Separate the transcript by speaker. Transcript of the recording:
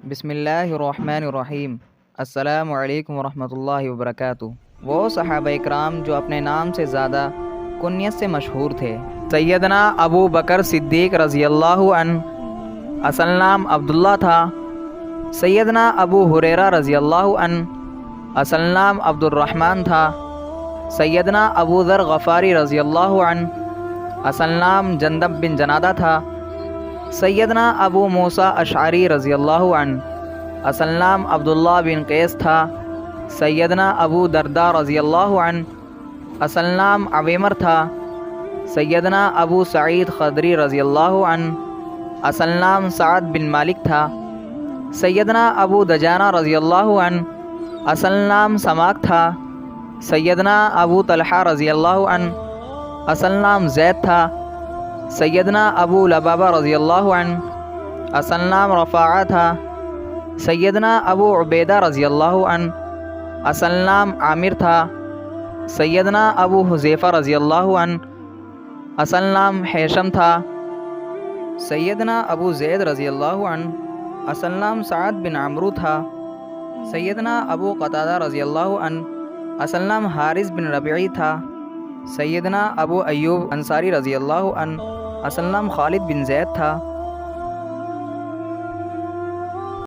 Speaker 1: بسم اللہ الرحمن الرحیم۔ السلام علیکم ورحمۃ اللہ وبرکاتہ۔ وہ صحابہ اکرام جو اپنے نام سے زیادہ کنیت سے مشہور تھے۔ سیدنا ابو بکر صدیق رضی اللہ عنہ، اصل نام عبداللہ تھا۔ سیدنا ابو ہریرہ رضی اللہ عنہ، اصل نام عبد الرحمن تھا۔ سیدنا ابو ذر غفاری رضی اللہ عنہ، اصل نام جندب بن جنادہ تھا۔ سیدنا ابو موسیٰ اشعری رضی اللہ عنہ، اصل نام عبداللہ بن قیس تھا۔ سیدنا ابو درداء رضی اللہ عنہ، اصل نام عویمر تھا۔ سیدنا ابو سعید خدری رضی اللہ عنہ، اصل نام سعد بن مالک تھا۔ سیدنا ابو دجانہ رضی اللہ عنہ، اصل نام سماک تھا۔ سیدنا ابو طلحہ رضی اللہ عنہ، اصل نام زید تھا۔ سیدنا ابو لبابہ رضی اللہ عنہ، اصل نام رفاعہ تھا۔ سیدنا ابو عبیدہ رضی اللہ عنہ، اصل نام عامر تھا۔ سیدنا ابو حذیفہ رضی اللہ عنہ، اصل نام حیشم تھا۔ سیدنا ابو زید رضی اللہ عنہ، اصل نام سعد بن عمرو تھا۔ سیدنا ابو قتادہ رضی اللہ عنہ، اصل نام حارث بن ربیعی تھا۔ سیدنا ابو ایوب انصاری رضی اللہ عنہ، اصل نام خالد بن زید تھا۔